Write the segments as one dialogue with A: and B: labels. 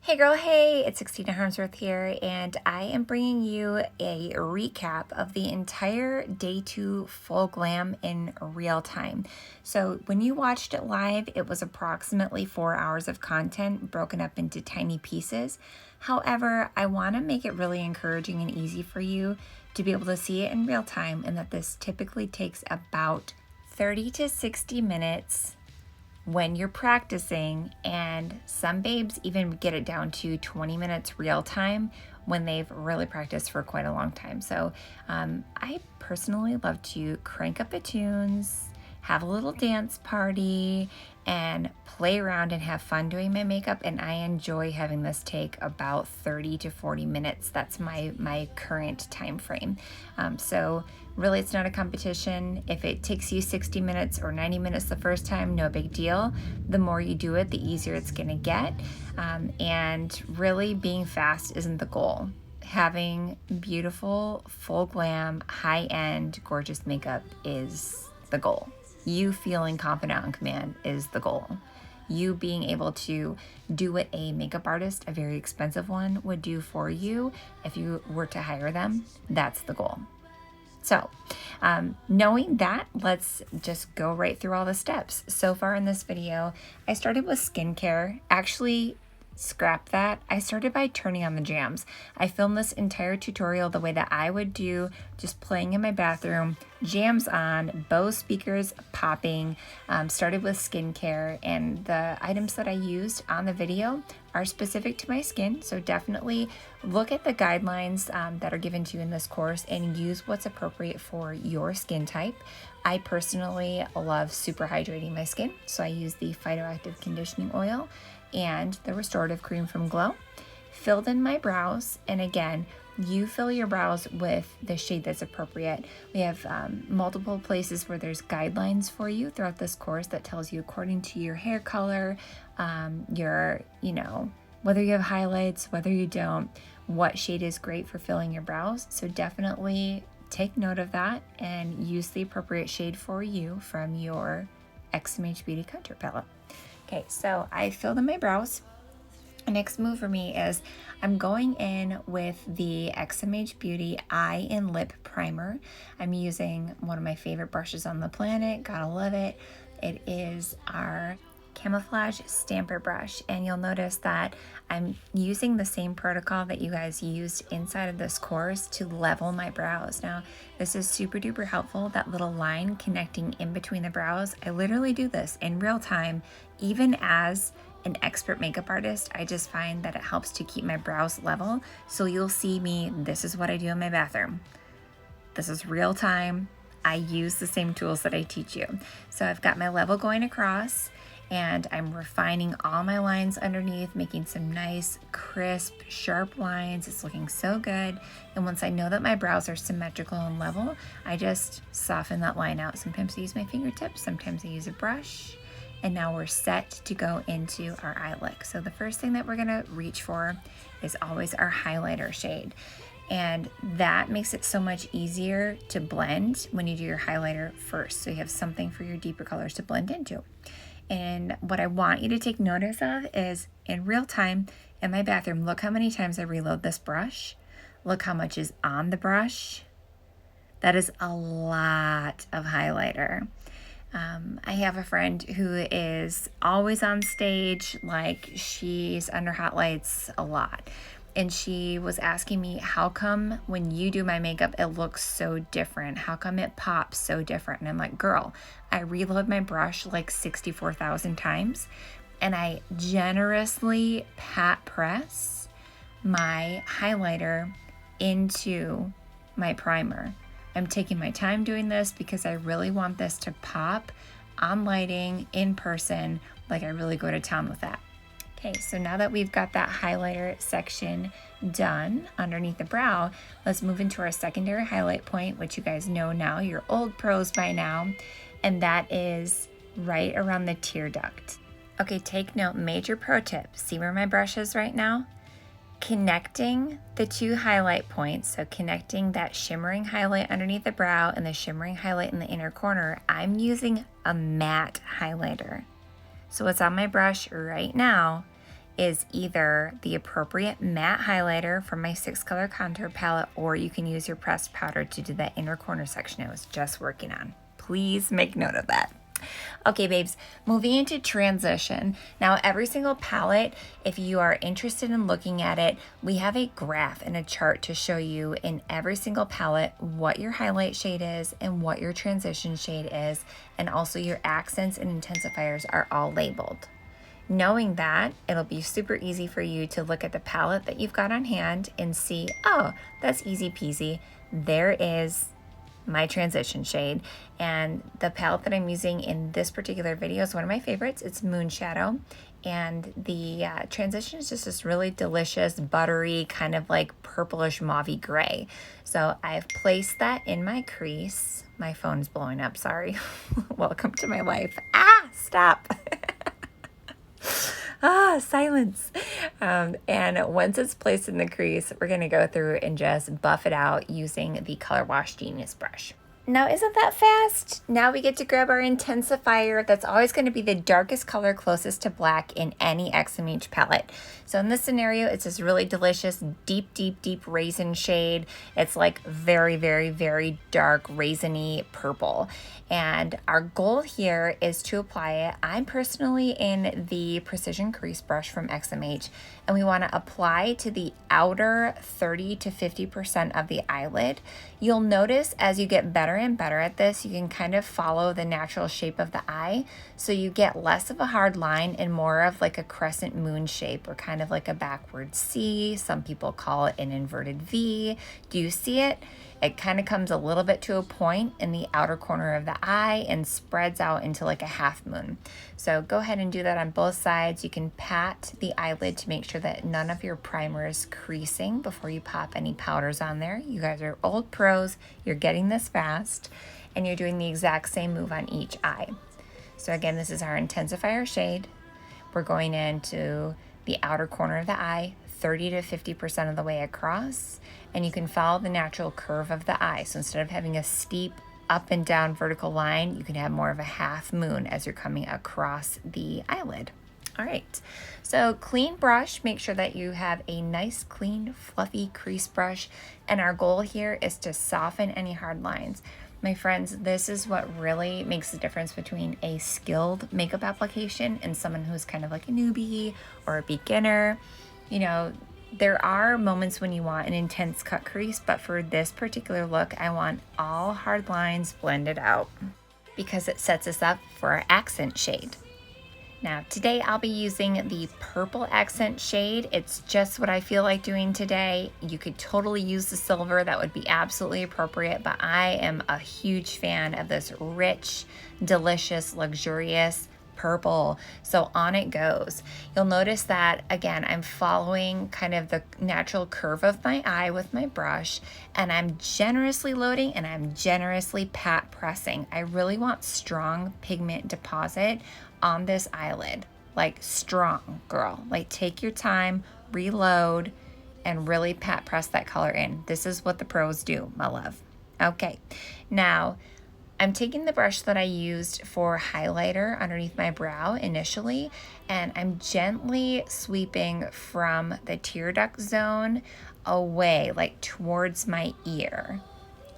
A: Hey girl, hey, it's 16 Harmsworth here, and I am bringing you a recap of the entire day 2 full glam in real time. So when you watched it live, it was approximately 4 hours of content broken up into tiny pieces. However, I want to make it really encouraging and easy for you to be able to see it in real time, and that this typically takes about 30 to 60 minutes when you're practicing, and some babes even get it down to 20 minutes real time when they've really practiced for quite a long time. So I personally love to crank up the tunes, have a little dance party, and play around and have fun doing my makeup, and I enjoy having this take about 30 to 40 minutes. That's my current time frame. So really, it's not a competition. If it takes you 60 minutes or 90 minutes the first time, no big deal. The more you do it, the easier it's gonna get. And really, being fast isn't the goal. Having beautiful, full glam, high-end, gorgeous makeup is the goal. You feeling confident on command is the goal. You being able to do what a makeup artist, a very expensive one, would do for you if you were to hire them, that's the goal. So knowing that, let's just go right through all the steps. So far in this video, I started with skincare. Actually, scrap that. I started by turning on the jams. I filmed this entire tutorial the way that I would do, just playing in my bathroom, jams on, Bose speakers popping, started with skincare, and the items that I used on the video are specific to my skin. So definitely look at the guidelines that are given to you in this course and use what's appropriate for your skin type. I personally love super hydrating my skin, so I use the Phytoactive Conditioning Oil and the restorative cream from Glam. Filled in my brows, and again, you fill your brows with the shade that's appropriate. We have multiple places where there's guidelines for you throughout this course that tells you according to your hair color, whether you have highlights, whether you don't, what shade is great for filling your brows. So definitely take note of that and use the appropriate shade for you from your XMH Beauty contour palette. Okay, so I filled in my brows. The next move for me is I'm going in with the XMH Beauty Eye and Lip Primer. I'm using one of my favorite brushes on the planet, gotta love it. It is our Camouflage Stamper brush, and you'll notice that I'm using the same protocol that you guys used inside of this course to level my brows. Now, this is super duper helpful, that little line connecting in between the brows. I literally do this in real time, even as an expert makeup artist. I just find that it helps to keep my brows level. So you'll see me, this is what I do in my bathroom. This is real time. I use the same tools that I teach you. So I've got my level going across, and I'm refining all my lines underneath, making some nice, crisp, sharp lines. It's looking so good. And once I know that my brows are symmetrical and level, I just soften that line out. Sometimes I use my fingertips, sometimes I use a brush. And now we're set to go into our eye look. So the first thing that we're gonna reach for is always our highlighter shade. And that makes it so much easier to blend when you do your highlighter first. So you have something for your deeper colors to blend into. And what I want you to take notice of is in real time in my bathroom, look how many times I reload this brush. Look how much is on the brush. That is a lot of highlighter. I have a friend who is always on stage, like she's under hot lights a lot. And she was asking me, how come when you do my makeup, it looks so different? How come it pops so different? And I'm like, girl, I reload my brush like 64,000 times, and I generously pat press my highlighter into my primer. I'm taking my time doing this because I really want this to pop on lighting, in person, like I really go to town with that. Okay, so now that we've got that highlighter section done underneath the brow, let's move into our secondary highlight point, which you guys know now, you're old pros by now, and that is right around the tear duct. Okay, take note, major pro tip. See where my brush is right now? Connecting the two highlight points, so connecting that shimmering highlight underneath the brow and the shimmering highlight in the inner corner, I'm using a matte highlighter. So what's on my brush right now is either the appropriate matte highlighter from my 6-color contour palette, or you can use your pressed powder to do that inner corner section I was just working on. Please make note of that. Okay, babes, moving into transition. Now, every single palette, if you are interested in looking at it, we have a graph and a chart to show you in every single palette what your highlight shade is and what your transition shade is, and also your accents and intensifiers are all labeled. Knowing that, it'll be super easy for you to look at the palette that you've got on hand and see, oh, that's easy peasy. There is my transition shade, and the palette that I'm using in this particular video is one of my favorites. It's Moonshadow, and the transition is just this really delicious, buttery, kind of like purplish mauvey gray. So I've placed that in my crease. My phone's blowing up, sorry. Welcome to my life. Ah, stop. Silence. And once it's placed in the crease, we're gonna go through and just buff it out using the Color Wash Genius brush. Now, isn't that fast? Now we get to grab our intensifier. That's always going to be the darkest color closest to black in any XMH palette. So in this scenario, it's this really delicious, deep, deep, deep raisin shade. It's like very, very, very dark, raisiny purple. And our goal here is to apply it. I'm personally in the Precision Crease brush from XMH, and we want to apply to the outer 30 to 50% of the eyelid. You'll notice as you get better and better at this, you can kind of follow the natural shape of the eye, so you get less of a hard line and more of like a crescent moon shape, or kind of like a backward C. Some people call it an inverted V. Do you see it? It kind of comes a little bit to a point in the outer corner of the eye and spreads out into like a half moon. So go ahead and do that on both sides. You can pat the eyelid to make sure that none of your primer is creasing before you pop any powders on there. You guys are old pros. You're getting this fast, and you're doing the exact same move on each eye. So again, this is our intensifier shade. We're going into the outer corner of the eye, 30 to 50% of the way across, and you can follow the natural curve of the eye. So instead of having a steep up and down vertical line, you can have more of a half moon as you're coming across the eyelid. All right, so clean brush. Make sure that you have a nice, clean, fluffy crease brush, and our goal here is to soften any hard lines. My friends, this is what really makes the difference between a skilled makeup application and someone who's kind of like a newbie or a beginner. You know, there are moments when you want an intense cut crease, but for this particular look, I want all hard lines blended out because it sets us up for our accent shade. Now, today I'll be using the purple accent shade. It's just what I feel like doing today. You could totally use the silver. That would be absolutely appropriate, but I am a huge fan of this rich, delicious, luxurious purple. So on it goes. You'll notice that, again, I'm following kind of the natural curve of my eye with my brush, and I'm generously loading and I'm generously pat pressing. I really want strong pigment deposit on this eyelid, like strong, girl. Like take your time, reload, and really pat press that color in. This is what the pros do, my love. Okay, now I'm taking the brush that I used for highlighter underneath my brow initially, and I'm gently sweeping from the tear duct zone away, like towards my ear,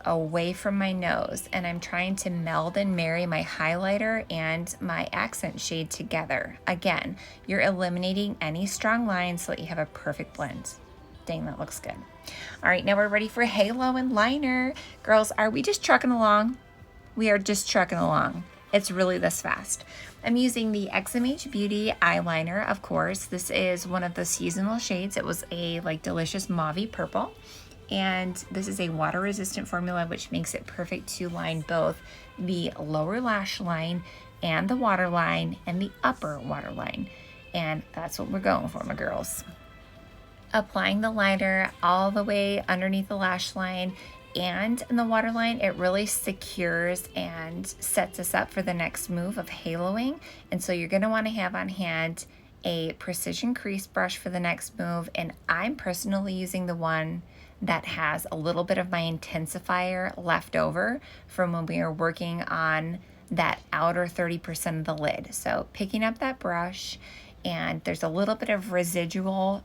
A: away from my nose, and I'm trying to meld and marry my highlighter and my accent shade together. Again, you're eliminating any strong lines so that you have a perfect blend. Dang, that looks good. All right, now we're ready for halo and liner. Girls, are we just trucking along? We are just trucking along. It's really this fast. I'm using the XMH Beauty eyeliner, of course. This is one of the seasonal shades. It was a like delicious mauvey purple. And this is a water resistant formula, which makes it perfect to line both the lower lash line and the waterline and the upper waterline. And that's what we're going for, my girls. Applying the liner all the way underneath the lash line and in the waterline, it really secures and sets us up for the next move of haloing. And so you're gonna wanna have on hand a precision crease brush for the next move. And I'm personally using the one that has a little bit of my intensifier left over from when we were working on that outer 30% of the lid. So picking up that brush and there's a little bit of residual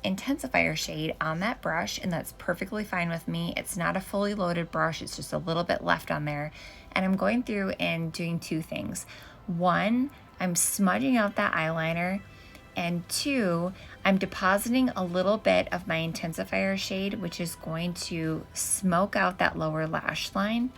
A: intensifier shade on that brush, and that's perfectly fine with me. It's not a fully loaded brush, it's just a little bit left on there. And I'm going through and doing two things. One, I'm smudging out that eyeliner, and two, I'm depositing a little bit of my intensifier shade, which is going to smoke out that lower lash line,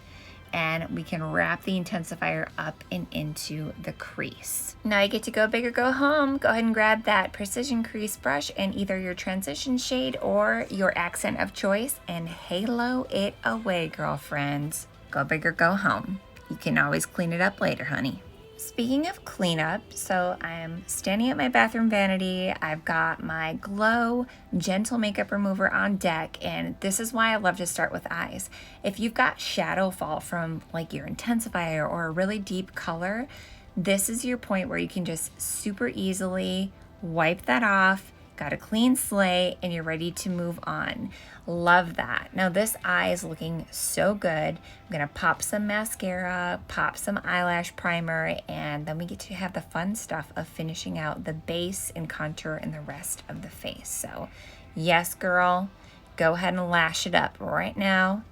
A: and we can wrap the intensifier up and into the crease. Now you get to go big or go home. Go ahead and grab that precision crease brush and either your transition shade or your accent of choice and halo it away, girlfriends. Go big or go home. You can always clean it up later, honey. Speaking of cleanup, so I'm standing at my bathroom vanity. I've got my Glow Gentle Makeup Remover on deck, and this is why I love to start with eyes. If you've got shadow fall from like your intensifier or a really deep color, this is your point where you can just super easily wipe that off, got a clean slate, and you're ready to move on. Love that. Now this eye is looking so good. I'm gonna pop some mascara, pop some eyelash primer, and then we get to have the fun stuff of finishing out the base and contour and the rest of the face. So yes, girl, go ahead and lash it up right now.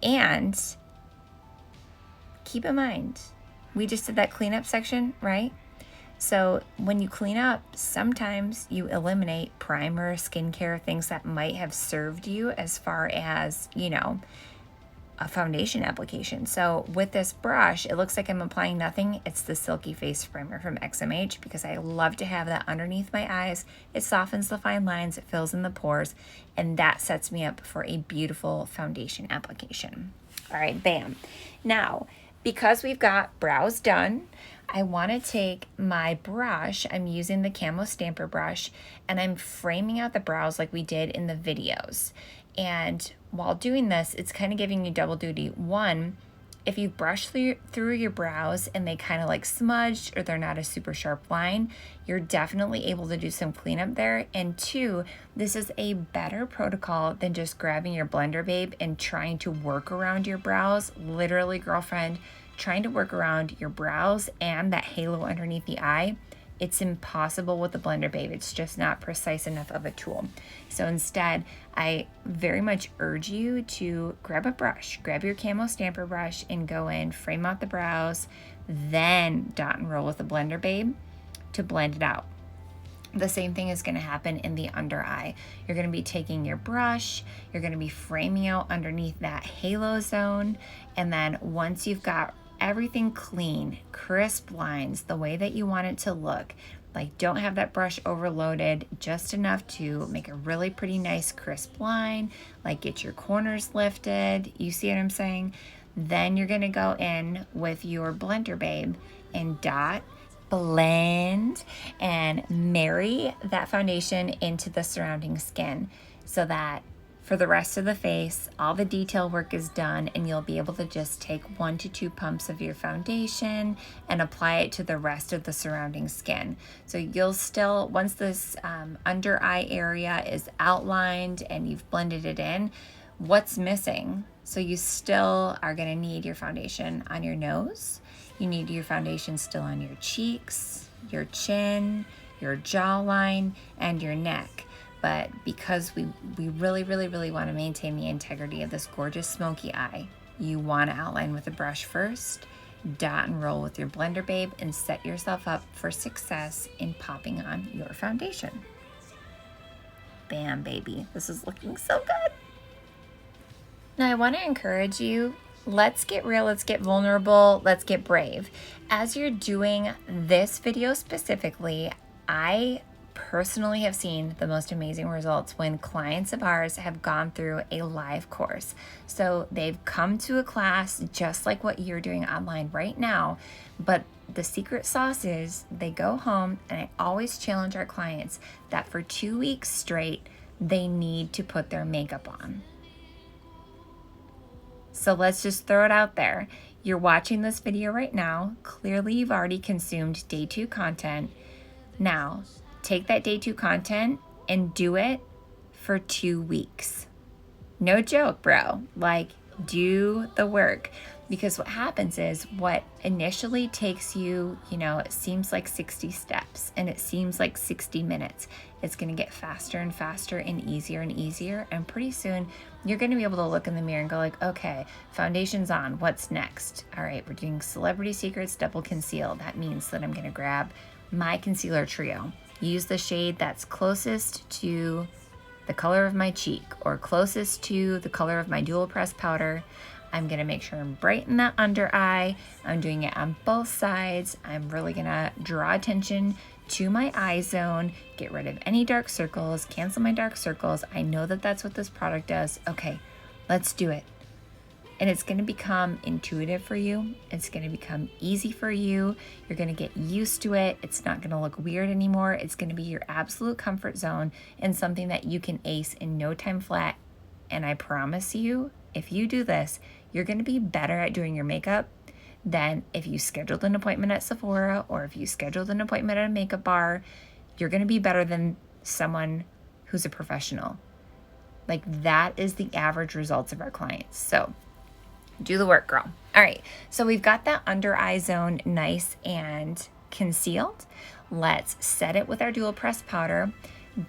A: And keep in mind, we just did that cleanup section, right? So when you clean up, sometimes you eliminate primer, skincare, things that might have served you as far as, you know, a foundation application. So with this brush, it looks like I'm applying nothing. It's the Silky Face Primer from XMH because I love to have that underneath my eyes. It softens the fine lines, it fills in the pores, and that sets me up for a beautiful foundation application. All right, bam. Now, because we've got brows done, I want to take my brush, I'm using the Camo Stamper brush, and I'm framing out the brows like we did in the videos. And while doing this, it's kind of giving you double duty. One, if you brush through your brows and they kind of like smudged or they're not a super sharp line, you're definitely able to do some cleanup there. And two, this is a better protocol than just grabbing your blender, babe, and trying to work around your brows. Literally, girlfriend, trying to work around your brows and that halo underneath the eye, it's impossible with the blender, babe. It's just not precise enough of a tool. So instead, I very much urge you to grab a brush, grab your Camo Stamper brush and go in, frame out the brows, then dot and roll with the blender, babe, to blend it out. The same thing is going to happen in the under eye. You're going to be taking your brush, you're going to be framing out underneath that halo zone, and then once you've got everything clean, crisp lines, the way that you want it to look, like don't have that brush overloaded, just enough to make a really pretty nice crisp line, like get your corners lifted, you see what I'm saying? Then you're gonna go in with your blender, babe, and dot, blend, and marry that foundation into the surrounding skin so that for the rest of the face, all the detail work is done and you'll be able to just take 1 to 2 pumps of your foundation and apply it to the rest of the surrounding skin. So you'll still, once this under eye area is outlined and you've blended it in, what's missing? So you still are gonna need your foundation on your nose. You need your foundation still on your cheeks, your chin, your jawline, and your neck. But because we really want to maintain the integrity of this gorgeous smoky eye, you want to outline with a brush first, dot and roll with your blender, babe, and set yourself up for success in popping on your foundation. Bam, baby. This is looking so good. Now I want to encourage you, let's get real, let's get vulnerable, let's get brave. As you're doing this video specifically, I personally have seen the most amazing results when clients of ours have gone through a live course. So they've come to a class just like what you're doing online right now, but the secret sauce is they go home, and I always challenge our clients that for 2 weeks straight, they need to put their makeup on. So let's just throw it out there. You're watching this video right now. Clearly you've already consumed day 2 content. Now, take that day 2 content and do it for 2 weeks. No joke, bro. Like, do the work. Because what happens is what initially takes you, it seems like 60 steps and it seems like 60 minutes. It's going to get faster and faster and easier and easier. And pretty soon you're going to be able to look in the mirror and go like, okay, foundation's on. What's next? All right, we're doing Celebrity Secrets Double Conceal. That means that I'm going to grab my concealer trio. Use the shade that's closest to the color of my cheek or closest to the color of my dual press powder. I'm gonna make sure I'm brighten that under eye. I'm doing it on both sides. I'm really gonna draw attention to my eye zone, get rid of any dark circles, cancel my dark circles. I know that that's what this product does. Okay, let's do it. And it's gonna become intuitive for you. It's gonna become easy for you. You're gonna get used to it. It's not gonna look weird anymore. It's gonna be your absolute comfort zone and something that you can ace in no time flat. And I promise you, if you do this, you're going to be better at doing your makeup than if you scheduled an appointment at Sephora or if you scheduled an appointment at a makeup bar. You're going to be better than someone who's a professional. Like, that is the average results of our clients. So do the work, girl. All right, so we've got that under eye zone nice and concealed. Let's set it with our dual press powder.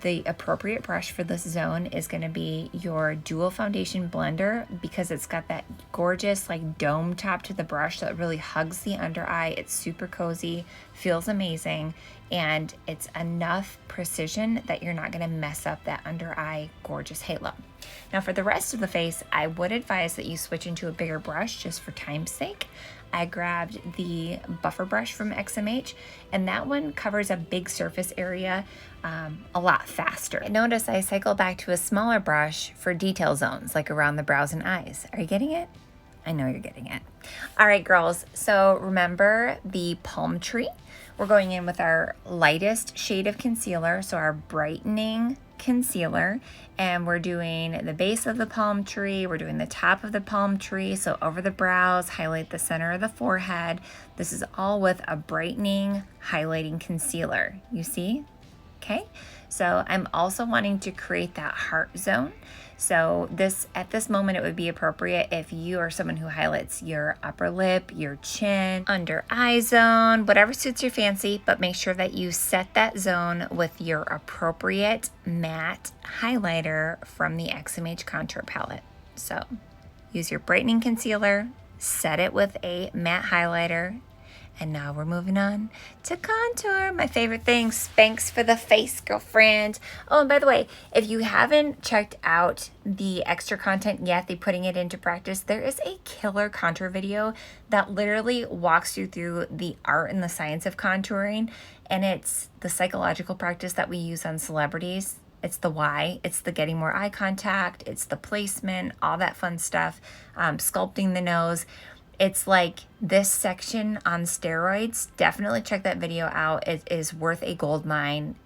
A: The appropriate brush for this zone is going to be your dual foundation blender because it's got that gorgeous like dome top to the brush that really hugs the under eye. It's super cozy, feels amazing, and it's enough precision that you're not going to mess up that under eye gorgeous halo. Now for the rest of the face, I would advise that you switch into a bigger brush just for time's sake. I grabbed the buffer brush from XMH, and that one covers a big surface area a lot faster. Notice I cycle back to a smaller brush for detail zones, like around the brows and eyes. Are you getting it? I know you're getting it. All right, girls, so remember the palm tree. We're going in with our lightest shade of concealer, so our brightening concealer, and we're doing the base of the palm tree, we're doing the top of the palm tree, so over the brows, highlight the center of the forehead. This is all with a brightening, highlighting concealer, you see? Okay, so I'm also wanting to create that heart zone. So at this moment, it would be appropriate if you are someone who highlights your upper lip, your chin, under eye zone, whatever suits your fancy, but make sure that you set that zone with your appropriate matte highlighter from the XMH contour palette. So use your brightening concealer, set it with a matte highlighter, and now we're moving on to contour, my favorite thing, Spanx for the face, girlfriend. Oh, and by the way, if you haven't checked out the extra content yet, the putting it into practice, there is a killer contour video that literally walks you through the art and the science of contouring. And it's the psychological practice that we use on celebrities. It's the why, it's the getting more eye contact, it's the placement, all that fun stuff, sculpting the nose. It's like this section on steroids. Definitely check that video out. It is worth a gold mine.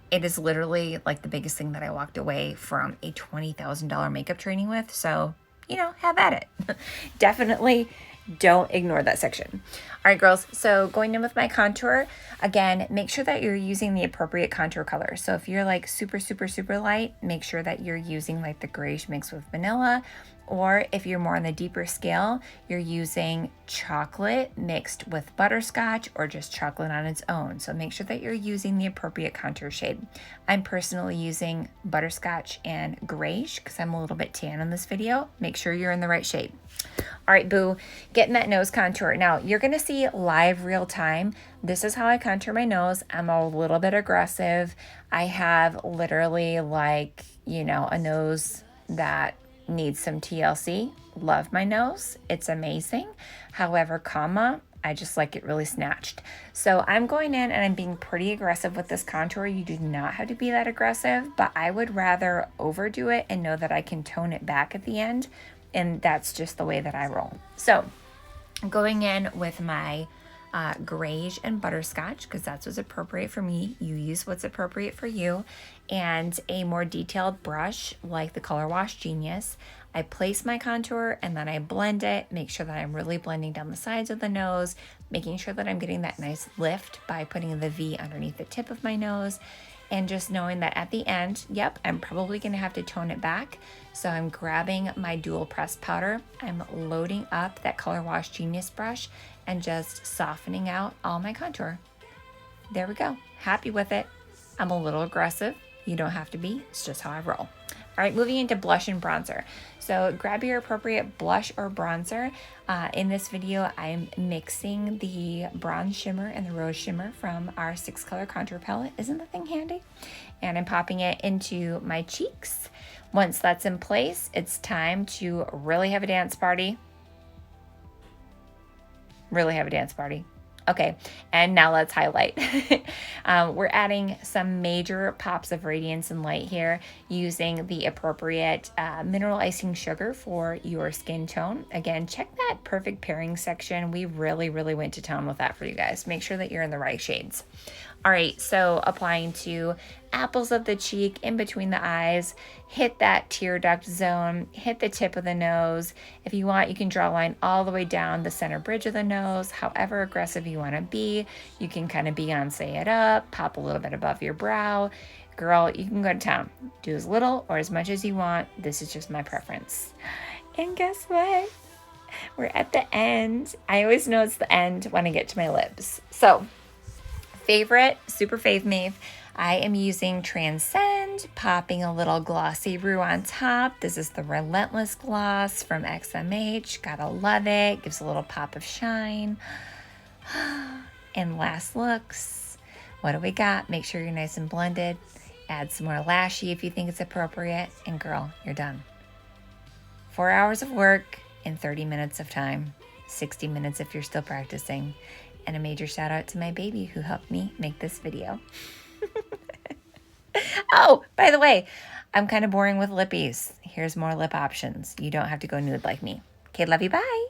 A: It is literally like the biggest thing that I walked away from a $20,000 makeup training with. So, have at it. Definitely don't ignore that section. All right, girls. So going in with my contour, again, make sure that you're using the appropriate contour color. So if you're like super, super, super light, make sure that you're using like the grayish mixed with vanilla. Or if you're more on the deeper scale, you're using chocolate mixed with butterscotch or just chocolate on its own. So make sure that you're using the appropriate contour shade. I'm personally using butterscotch and grayish because I'm a little bit tan in this video. Make sure you're in the right shade. All right, boo, getting that nose contour. Now you're gonna see live real time. This is how I contour my nose. I'm a little bit aggressive. I have literally like, a nose that needs some TLC. Love my nose. It's amazing. However, I just like it really snatched. So I'm going in and I'm being pretty aggressive with this contour. You do not have to be that aggressive, but I would rather overdo it and know that I can tone it back at the end. And that's just the way that I roll. So I'm going in with my grayish and butterscotch because that's what's appropriate for me. You use what's appropriate for you. And a more detailed brush like the Color Wash Genius. I place my contour and then I blend it, make sure that I'm really blending down the sides of the nose, making sure that I'm getting that nice lift by putting the V underneath the tip of my nose. And just knowing that at the end, yep, I'm probably gonna have to tone it back. So I'm grabbing my dual press powder. I'm loading up that Color Wash Genius brush and just softening out all my contour. There we go, happy with it. I'm a little aggressive. You don't have to be, it's just how I roll. All right, moving into blush and bronzer. So grab your appropriate blush or bronzer. In this video, I'm mixing the bronze shimmer and the rose shimmer from our 6-color contour palette. Isn't the thing handy? And I'm popping it into my cheeks. Once that's in place, it's time to really have a dance party. Really have a dance party. Okay, and now let's highlight. We're adding some major pops of radiance and light here using the appropriate mineral icing sugar for your skin tone. Again, check that perfect pairing section. We really went to town with that for you guys. Make sure that you're in the right shades. All right, so applying to apples of the cheek, in between the eyes, hit that tear duct zone, hit the tip of the nose. If you want, you can draw a line all the way down the center bridge of the nose, however aggressive you want to be. You can kind of Beyonce it up, pop a little bit above your brow. Girl, you can go to town. Do as little or as much as you want. This is just my preference. And guess what? We're at the end. I always know it's the end when I get to my lips. So, favorite, super fave mave. I am using Transcend, popping a little glossy roux on top. This is the Relentless Gloss from XMH. Gotta love it. Gives a little pop of shine. And last looks. What do we got? Make sure you're nice and blended. Add some more lashy if you think it's appropriate. And girl, you're done. 4 hours of work in 30 minutes of time. 60 minutes if you're still practicing. And a major shout out to my baby who helped me make this video. Oh, by the way, I'm kind of boring with lippies. Here's more lip options. You don't have to go nude like me. Okay, love you, bye.